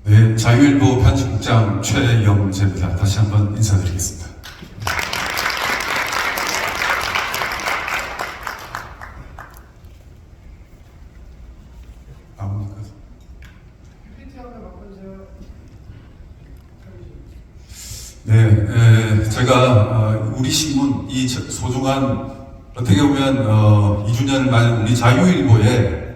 네, 자유일보 편집국장 최영재입니다. 다시 한번 인사드리겠습니다. 네, 제가 우리 신문, 이 소중한 어떻게 보면 2주년을 맞은 우리 자유일보의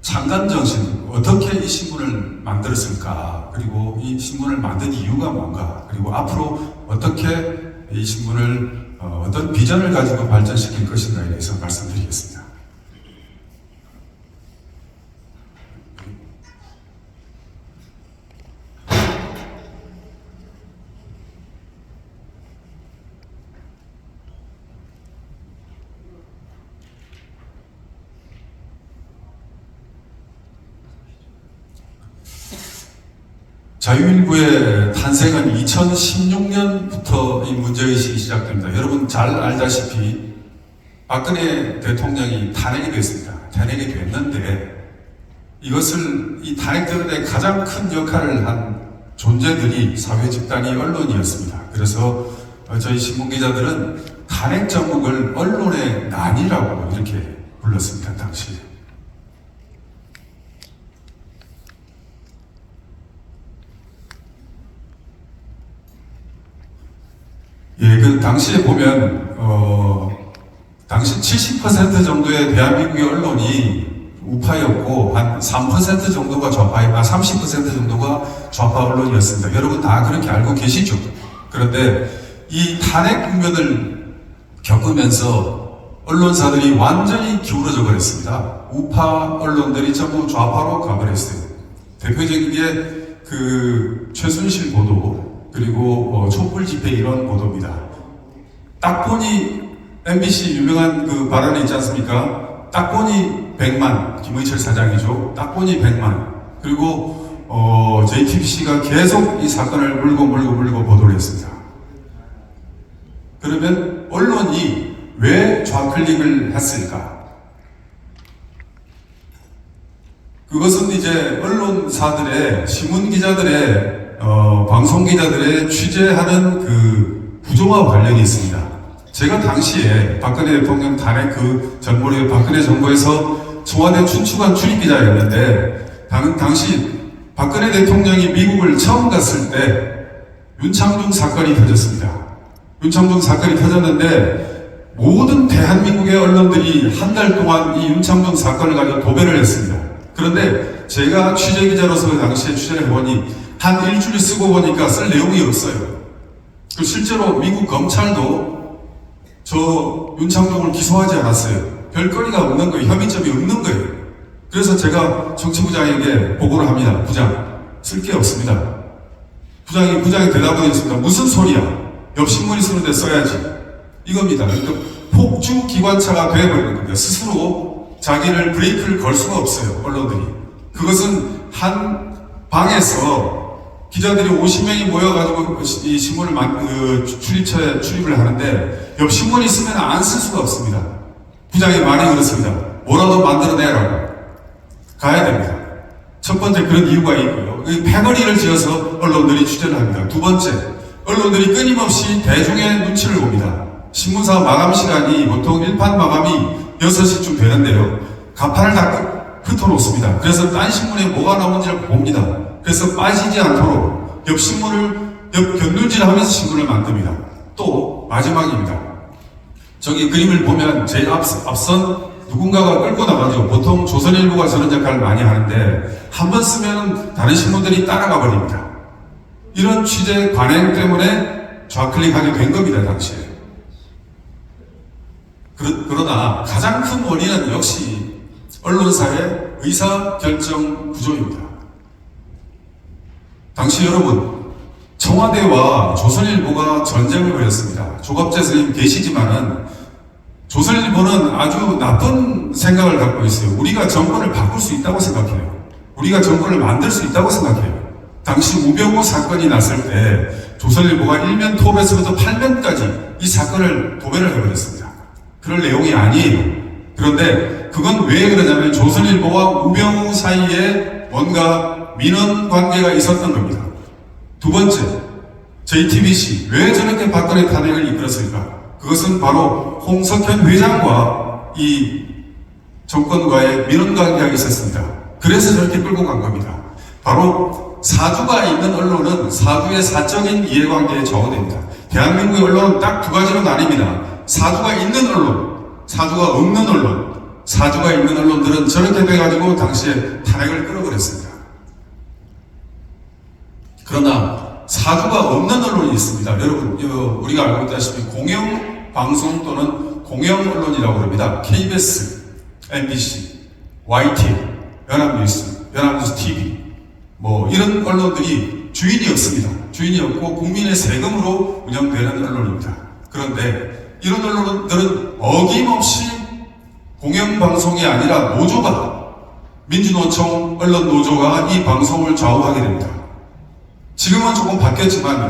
창간 정신, 어떻게 이 신문을 만들었을까, 그리고 이 신문을 만든 이유가 뭔가, 그리고 앞으로 어떻게 이 신문을 어떤 비전을 가지고 발전시킬 것인가에 대해서 말씀드리겠습니다. 자유일보의 탄생은 2016년부터 이 문제의식이 시작됩니다. 여러분 잘 알다시피 박근혜 대통령이 탄핵이 됐습니다. 탄핵이 됐는데 이것을 이 탄핵되는데 가장 큰 역할을 한 존재들이 사회 집단이 언론이었습니다. 그래서 저희 신문기자들은 탄핵 정국을 언론의 난이라고 이렇게 불렀습니다. 당시에. 예, 그 당시에 보면 당시 70% 정도의 대한민국의 언론이 우파였고 한 3% 정도가 좌파, 30% 정도가 좌파 언론이었습니다. 여러분 다 그렇게 알고 계시죠? 그런데 이 탄핵 국면을 겪으면서 언론사들이 완전히 기울어져 버렸습니다. 우파 언론들이 전부 좌파로 가버렸어요. 대표적인 게 그 최순실 보도, 그리고 촛불 집회 이런 보도입니다. 딱 보니 MBC 유명한 그 발언이 있지 않습니까? 딱 보니 100만, 김의철 사장이죠. 딱 보니 100만. 그리고 JTBC가 계속 이 사건을 물고 보도를 했습니다. 그러면 언론이 왜 좌클릭을 했을까? 그것은 이제 언론사들의, 신문기자들의 방송기자들의 취재하는 그 구조와 관련이 있습니다. 제가 당시에 박근혜 대통령 탄핵 그 전몰에 박근혜 정부에서 청와대 춘추관 출입기자였는데 당시 박근혜 대통령이 미국을 처음 갔을 때 윤창중 사건이 터졌습니다. 윤창중 사건이 터졌는데 모든 대한민국의 언론들이 한 달 동안 이 윤창중 사건을 가지고 도배를 했습니다. 그런데 제가 취재기자로서 그 당시에 취재를 해보니 한 일주일 쓰고 보니까 쓸 내용이 없어요. 실제로 미국 검찰도 저 윤창중을 기소하지 않았어요. 별거리가 없는 거예요. 혐의점이 없는 거예요. 그래서 제가 정치부장에게 보고를 합니다. 부장, 쓸 게 없습니다. 부장이 대답을 했습니다. 무슨 소리야? 옆 신문이 쓰는데 써야지. 이겁니다. 그러니까 폭주기관차가 되어버리는 겁니다. 스스로 자기를 브레이크를 걸 수가 없어요. 언론들이. 그것은 한 방에서 기자들이 50명이 모여가지고 이 신문을 출입처에 출입을 하는데 옆 신문이 있으면 안 쓸 수가 없습니다. 부장의 말이 그렇습니다. 뭐라도 만들어내라고. 가야 됩니다. 첫 번째 그런 이유가 있고요. 패거리를 지어서 언론들이 취재를 합니다. 두 번째, 언론들이 끊임없이 대중의 눈치를 봅니다. 신문사 마감 시간이 보통 일판 마감이 6시쯤 되는데요. 간판을 다 흩어놓습니다. 그래서 딴 신문에 뭐가 나오는지를 봅니다. 그래서 빠지지 않도록 옆 신문을 견눈질 하면서 신문을 만듭니다. 또 마지막입니다. 저기 그림을 보면 제일 앞선 누군가가 끌고 나가죠. 보통 조선일보가 저런 역할을 많이 하는데 한 번 쓰면 다른 신문들이 따라가 버립니다. 이런 취재 관행 때문에 좌클릭하게 된 겁니다. 당시에. 그러나 가장 큰 원인은 역시 언론사의 의사결정 구조입니다. 당시 여러분, 청와대와 조선일보가 전쟁을 벌였습니다. 조갑재 선생님 계시지만은 조선일보는 아주 나쁜 생각을 갖고 있어요. 우리가 정권을 바꿀 수 있다고 생각해요. 우리가 정권을 만들 수 있다고 생각해요. 당시 우병우 사건이 났을 때 조선일보가 일면 톱에서부터 8면까지 이 사건을 도배를 해버렸습니다. 그럴 내용이 아니에요. 그런데 그건 왜 그러냐면 조선일보와 우병우 사이에 뭔가 민원 관계가 있었던 겁니다. 두 번째, JTBC 왜 저렇게 박근혜 탄핵을 이끌었을까? 그것은 바로 홍석현 회장과 이 정권과의 민원 관계가 있었습니다. 그래서 저렇게 끌고 간 겁니다. 바로 사주가 있는 언론은 사주의 사적인 이해관계에 적어됩니다. 대한민국의 언론은 딱 두 가지로 나뉩니다. 사주가 있는 언론, 사주가 없는 언론. 사주가 있는 언론들은 저렇게 돼가지고 당시에 탄핵을 끌어버렸습니다. 그러나 사주가 없는 언론이 있습니다. 여러분, 우리가 알고 있다시피 공영방송 또는 공영언론이라고 합니다. KBS, MBC, YTN, 연합뉴스, 연합뉴스 TV 뭐 이런 언론들이 주인이 없습니다. 주인이 없고 국민의 세금으로 운영되는 언론입니다. 그런데 이런 언론들은 어김없이 공영방송이 아니라 노조가, 민주노총 언론노조가 이 방송을 좌우하게 됩니다. 지금은 조금 바뀌었지만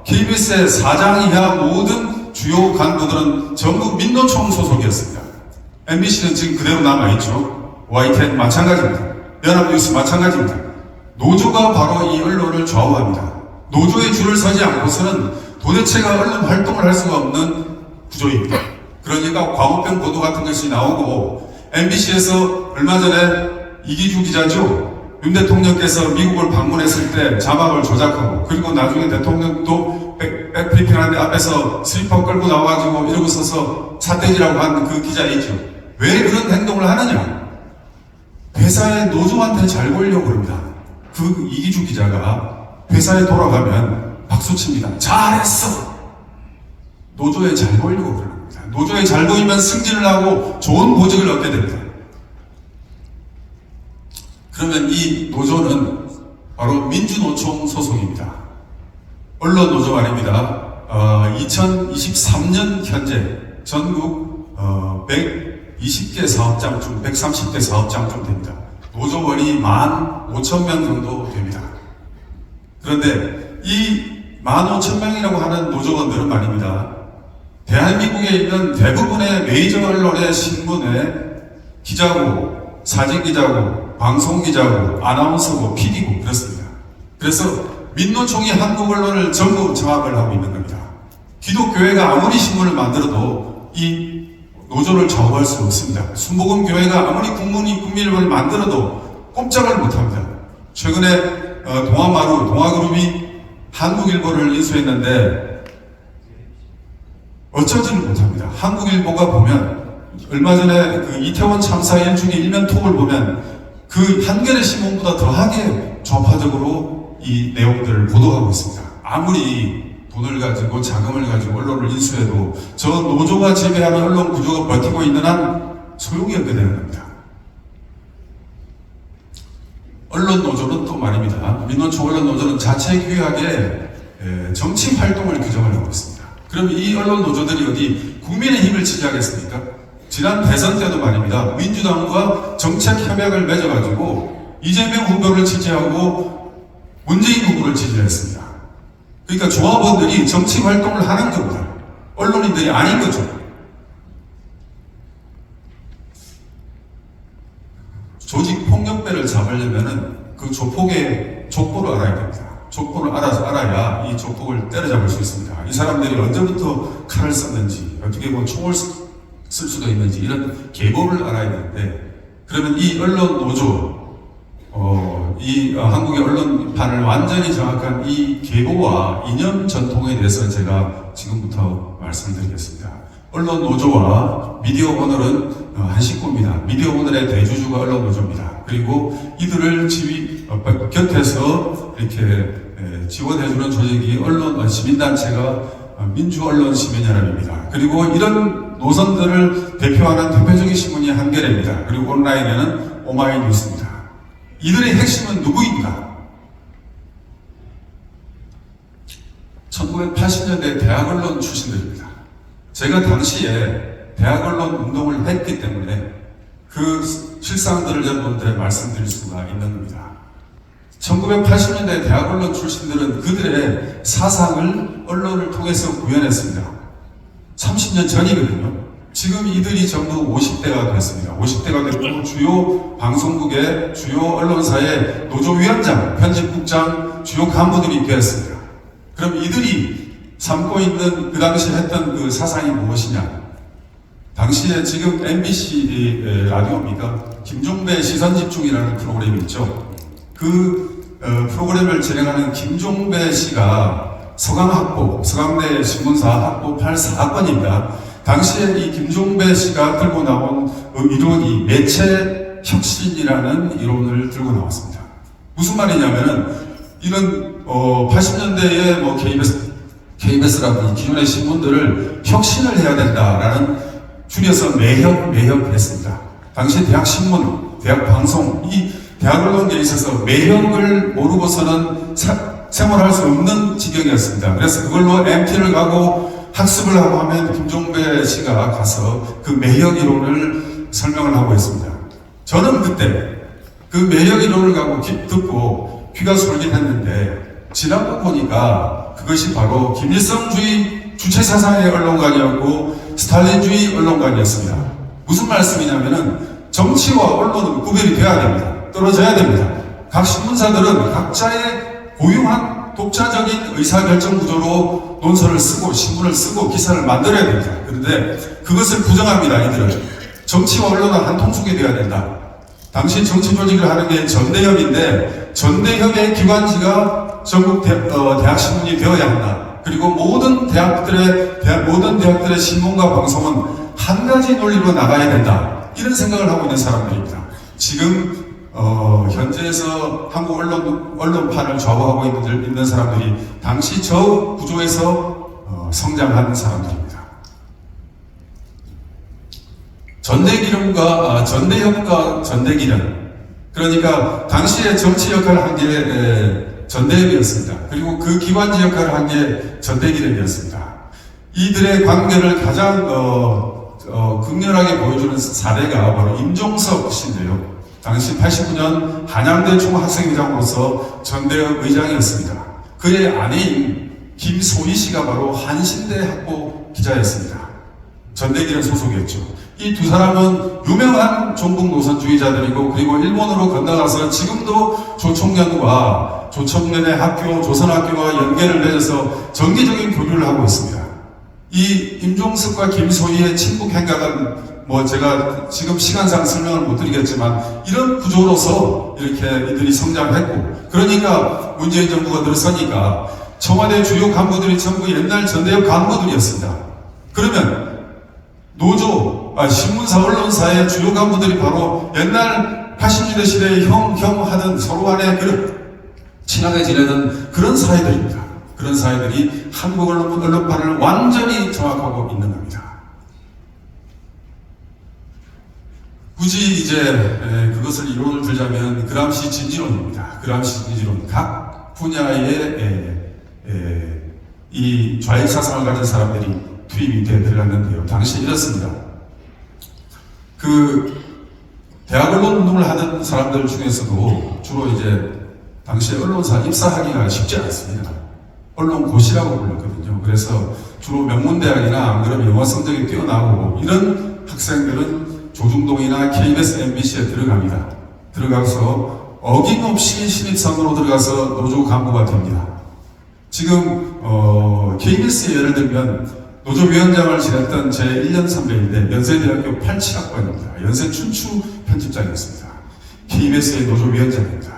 KBS의 사장 이하 모든 주요 간부들은 전부 민노총 소속이었습니다. MBC는 지금 그대로 남아있죠. YTN 마찬가지입니다. 연합뉴스 마찬가지입니다. 노조가 바로 이 언론을 좌우합니다. 노조의 줄을 서지 않고서는 도대체가 언론 활동을 할 수가 없는 구조입니다. 그러니까 광우병 보도 같은 것이 나오고 MBC에서 얼마 전에 이기주 기자죠. 윤 대통령께서 미국을 방문했을 때 자막을 조작하고 그리고 나중에 대통령도 백브리핑하는데 앞에서 슬리퍼 끌고 나와가지고 이러고 서서 삿대질하고 한 그 기자 있죠. 왜 그런 행동을 하느냐? 회사의 노조한테 잘 보이려고 그럽니다. 그 이기주 기자가 회사에 돌아가면 박수칩니다. 잘했어! 노조에 잘 보이려고 그러는 겁니다. 노조에 잘 보이면 승진을 하고 좋은 보직을 얻게 됩니다. 그러면 이 노조는 바로 민주노총 소속입니다. 언론노조 말입니다. 2023년 현재 전국 120개 사업장 중 130개 사업장 중 됩니다. 노조원이 15,000명 정도 됩니다. 그런데 이 15,000명이라고 하는 노조원들은 말입니다. 대한민국에 있는 대부분의 메이저 언론의 신문에 기자고, 사진기자고, 방송기자고, 아나운서고, PD고 그렇습니다. 그래서 민노총이 한국 언론을 전부 장악을 하고 있는 겁니다. 기독교회가 아무리 신문을 만들어도 이 노조를 좌우할 수 없습니다. 순복음교회가 아무리 국민일보를 만들어도 꼼짝을 못합니다. 최근에 동아그룹이 한국일보를 인수했는데 어쩌지를 못합니다. 한국일보가 보면 얼마 전에 그 이태원 참사 일중에 일면 톡을 보면 그 한겨레 신문보다 더하게 좌파적으로 이 내용들을 보도하고 있습니다. 아무리 돈을 가지고 자금을 가지고 언론을 인수해도 저 노조가 지배하는 언론 구조가 버티고 있는 한 소용이 없게 되는 겁니다. 언론 노조는 또 말입니다. 민노총 언론 노조는 자체 규약에 정치 활동을 규정을 하고 있습니다. 그럼 이 언론 노조들이 어디 국민의힘을 지지하겠습니까? 지난 대선 때도 말입니다. 민주당과 정책 협약을 맺어가지고 이재명 후보를 지지하고 문재인 후보를 지지했습니다. 그러니까 조합원들이 정치 활동을 하는 겁니다. 언론인들이 아닌 거죠. 조직 폭력배를 잡으려면은 그 조폭의 족보를 알아야 됩니다. 족보를 알아야 이 조폭을 때려잡을 수 있습니다. 이 사람들이 언제부터 칼을 썼는지, 어떻게 보면 총을 쓸 수도 있는지 이런 계보를 알아야 되는데, 그러면 이 언론 노조, 이 한국의 언론판을 완전히 장악한 이 계보와 이념 전통에 대해서 제가 지금부터 말씀드리겠습니다. 언론 노조와 미디어 오늘은 한 식구입니다. 미디어 오늘의 대주주가 언론 노조입니다. 그리고 이들을 곁에서 이렇게 지원해주는 조직이 언론 시민단체가 민주언론시민연합입니다. 그리고 이런 노선들을 대표하는 대표적인 신문이 한겨레입니다. 그리고 온라인에는 오마이뉴스입니다. 이들의 핵심은 누구인가? 1980년대 대학언론 출신들입니다. 제가 당시에 대학언론 운동을 했기 때문에 그 실상들을 여러분들에 말씀드릴 수가 있는 겁니다. 1980년대 대학 언론 출신들은 그들의 사상을 언론을 통해서 구현했습니다. 30년 전이거든요. 지금 이들이 전부 50대가 됐습니다. 50대가 됐고 주요 방송국의 주요 언론사의 노조위원장, 편집국장, 주요 간부들이 되었습니다. 그럼 이들이 삼고 있는 그 당시에 했던 그 사상이 무엇이냐? 당시에 지금 MBC 라디오입니까? 김종배 시선집중이라는 프로그램이 있죠. 그 프로그램을 진행하는 김종배 씨가 서강학부, 서강대 신문사 학부 84학번입니다. 당시에 이 김종배 씨가 들고 나온 이론이 매체 혁신이라는 이론을 들고 나왔습니다. 무슨 말이냐면은 이런 80년대에 뭐 KBS라든지 기존의 신문들을 혁신을 해야 된다라는 줄여서 매혁을 했습니다. 당시 대학 신문, 대학 방송, 이 대학 언론에 있어서 매혁을 모르고서는 생활할 수 없는 지경이었습니다. 그래서 그걸로 MT를 가고 학습을 하고 하면 김종배 씨가 가서 그 매혁 이론을 설명을 하고 있습니다. 저는 그때 그 매혁 이론을 가고 듣고 귀가 솔깃했는데 지나고 보니까 그것이 바로 김일성주의 주체사상의 언론관이었고 스탈린주의 언론관이었습니다. 무슨 말씀이냐면은 정치와 언론은 구별이 되어야 됩니다. 떨어져야 됩니다. 각 신문사들은 각자의 고유한 독자적인 의사결정 구조로 논설을 쓰고 신문을 쓰고 기사를 만들어야 됩니다. 그런데 그것을 부정합니다. 이들은 정치와 언론은 한 통속이 되어야 된다. 당시 정치 조직을 하는 게 전대협인데 전대협의 기관지가 전국 대학 신문이 되어야 한다. 그리고 모든 대학들의 신문과 방송은 한 가지 논리로 나가야 된다. 이런 생각을 하고 있는 사람들입니다. 지금 현재에서 한국 언론판을 좌우하고 있는 사람들이 당시 저 구조에서 성장한 사람들입니다. 전대협과 전대기련. 그러니까 당시에 정치 역할을 한 게 전대협이었습니다. 그리고 그 기관지 역할을 한 게 전대기련이었습니다. 이들의 관계를 가장 극렬하게 보여주는 사례가 바로 임종석 씨인데요. 당시 89년 한양대 총학생회장으로서 전대협 의장이었습니다. 그의 아내인 김소희 씨가 바로 한신대 학부 기자였습니다. 전대기련 소속이었죠. 이 두 사람은 유명한 종북 노선주의자들이고 그리고 일본으로 건너가서 지금도 조총련의 학교, 조선학교와 연계를 맺어서 정기적인 교류를 하고 있습니다. 이 임종석과 김소희의 친북 행각은 제가 지금 시간상 설명을 못 드리겠지만 이런 구조로서 이렇게 이들이 성장했고 그러니까 문재인 정부가 들어서니까 청와대 주요 간부들이 전부 옛날 전대협 간부들이었습니다. 그러면 신문사 언론사의 주요 간부들이 바로 옛날 80년대 시대에 형 하던 서로 간에 친하게 지내던 그런 사회들입니다. 그런 사회들이 한국 언론판을 완전히 장악하고 있는 겁니다. 굳이 이제 그것을 이론을 들자면 그람시 진지론입니다. 그람시 진지론. 각 분야의 이 좌익 사상을 가진 사람들이 투입이 되어 들어갔는데요. 당시 이렇습니다. 대학 언론 운동을 하는 사람들 중에서도 주로 이제 당시 언론사 입사하기가 쉽지 않습니다. 언론고시라고 불렀거든요. 그래서 주로 명문대학이나 안 그러면 영어 성적이 뛰어나고 이런 학생들은 조중동이나 KBS, MBC에 들어갑니다. 들어가서 어김없이 신입사원으로 들어가서 노조 간부가 됩니다. 지금 KBS에 예를 들면 노조위원장을 지냈던 제 1년 선배인데 연세대학교 87학번입니다. 연세 춘추 편집장이었습니다. KBS의 노조위원장입니다.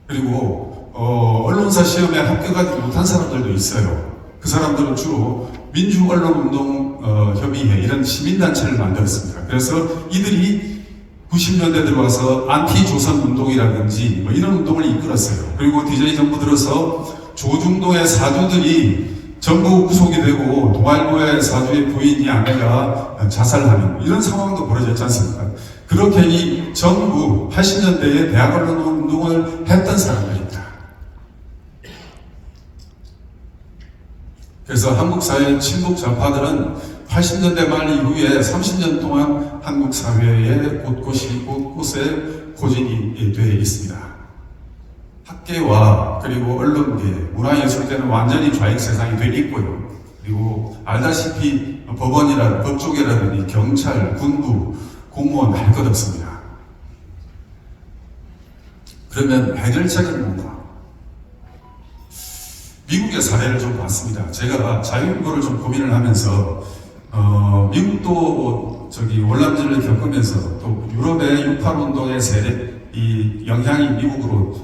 그리고 언론사 시험에 합격하지 못한 사람들도 있어요. 그 사람들은 주로 민주언론운동협의회 이런 시민단체를 만들었습니다. 그래서 이들이 90년대 들어와서 안티조선 운동이라든지 이런 운동을 이끌었어요. 그리고 DJ 정부 들어서 조중동의 사주들이 전부 구속이 되고 동아일보의 사주의 부인이 아내가 자살하는 이런 상황도 벌어졌지 않습니까? 그렇게 이 전부 80년대에 대학 언론 운동을 했던 사람들입니다. 그래서 한국 사회의 친북 좌파들은 80년대 말 이후에 30년 동안 한국 사회의 곳곳에 고진이 되어 있습니다. 학계와 그리고 언론계, 문화예술계는 완전히 좌익 세상이 돼 있고요. 그리고 알다시피 법조계라든지 경찰, 군부, 공무원 할 것 없습니다. 그러면 해결책은 뭔가? 미국의 사례를 좀 봤습니다. 제가 자유인권을 좀 고민을 하면서 미국도 월남전을 겪으면서 또 유럽의 68운동의 세력, 이 영향이 미국으로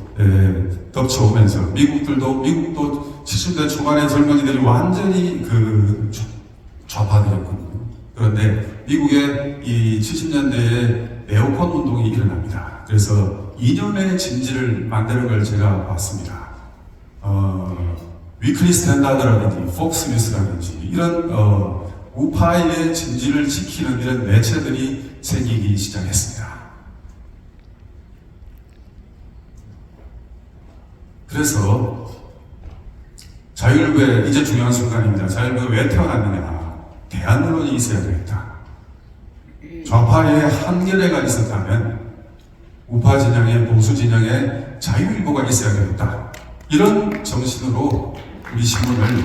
덮쳐오면서 미국도 70대 초반의 젊은이들이 완전히 좌파되었거든요. 그런데 미국의 이 70년대에 네오콘 운동이 일어납니다. 그래서 이념의 진지를 만드는 걸 제가 봤습니다. 위클리 스탠다드라든지 폭스 뉴스라든지 이런 우파의 진지를 지키는 이런 매체들이 생기기 시작했습니다. 그래서 자율부에 이제 중요한 순간입니다. 자율부가 왜 태어났느냐? 대안론이 있어야 되겠다. 좌파의 한겨레가 있었다면 우파 진영의 보수 진영의 자유일보가 있어야 되겠다. 이런 정신으로 우리 신문을 처음에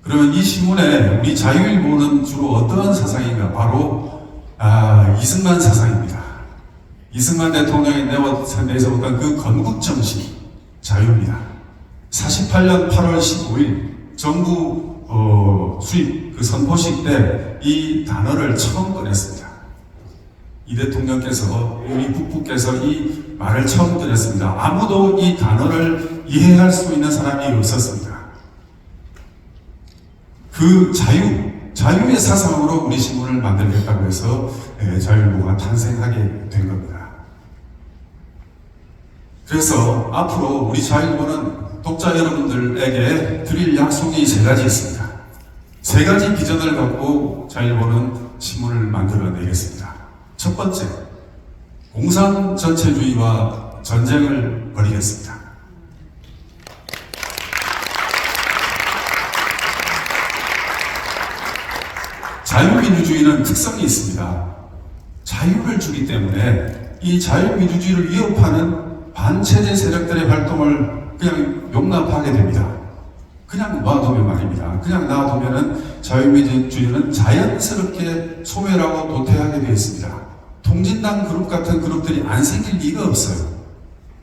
그러면 이 신문에 우리 자유일보는 주로 어떠한 사상인가? 바로 이승만 사상입니다. 이승만 대통령이 내세웠던 그 건국정신, 자유입니다. 48년 8월 15일 정부 수립 그 선포식 때 이 단어를 처음 꺼냈습니다. 이 대통령께서, 우리 국부께서 이 말을 처음 꺼냈습니다. 아무도 이 단어를 이해할 수 있는 사람이 없었습니다. 그 자유의 사상으로 우리 신문을 만들겠다고 해서 자유일보가 탄생하게 된 겁니다. 그래서 앞으로 우리 자유일보는 독자 여러분들에게 드릴 약속이 세 가지 있습니다. 세 가지 비전을 갖고 자유일보는 신문을 만들어내겠습니다. 첫 번째, 공산 전체주의와 전쟁을 벌이겠습니다. 자유민주주의는 특성이 있습니다. 자유를 주기 때문에 이 자유민주주의를 위협하는 반체제 세력들의 활동을 그냥 용납하게 됩니다. 그냥 놔두면 말입니다. 그냥 놔두면은 자유민주주의는 자연스럽게 소멸하고 도태하게 되어 있습니다. 통진당 그룹 같은 그룹들이 안 생길 리가 없어요.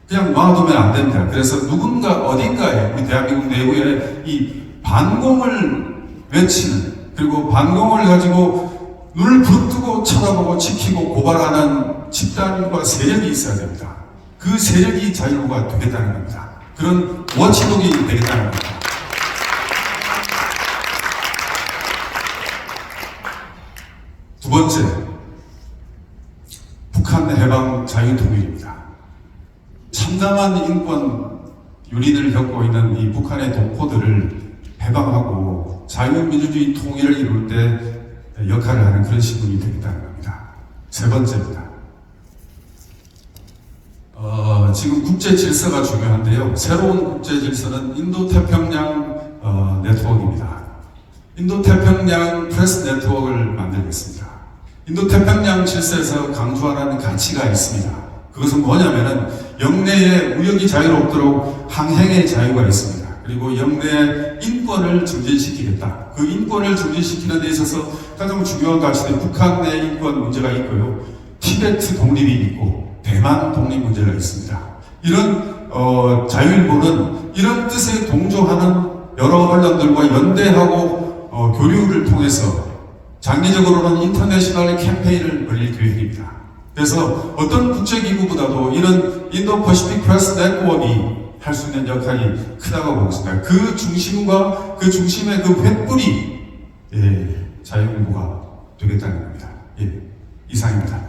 그냥 놔두면 안 됩니다. 그래서 누군가 어딘가에 우리 대한민국 내부에 이 반공을 외치는, 그리고 반공을 가지고 눈을 부릅뜨고 쳐다보고 지키고 고발하는 집단과 세력이 있어야 됩니다. 그 세력이 자유가 되겠다는 겁니다. 그런 워치독이 되겠다는 겁니다. 두 번째, 북한 해방 자유통일입니다. 참담한 인권 유린을 겪고 있는 이 북한의 동포들을 해방하고 자유민주주의 통일을 이룰 때 역할을 하는 그런 신문이 되겠다는 겁니다. 세 번째입니다. 지금 국제 질서가 중요한데요. 새로운 국제 질서는 인도태평양 네트워크입니다. 인도태평양 프레스 네트워크를 만들겠습니다. 인도태평양 질서에서 강조하는 가치가 있습니다. 그것은 뭐냐면은 영내에 무역이 자유롭도록 항행의 자유가 있습니다. 그리고 영내의 인권을 증진시키겠다. 그 인권을 증진시키는 데 있어서 가장 중요한 가치는 북한 내 인권 문제가 있고요. 티베트 독립이 있고 대만 독립 문제가 있습니다. 이런 자유일보는 이런 뜻에 동조하는 여러 언론들과 연대하고 교류를 통해서 장기적으로는 인터내셔널 캠페인을 벌일 계획입니다. 그래서 어떤 국제기구보다도 이런 인도-퍼시픽 프레스 네트워크가 할 수 있는 역할이 크다고 보고 있습니다. 그 중심과 그 중심의 그 횃불이 자유일보가 되겠다는 겁니다. 이상입니다.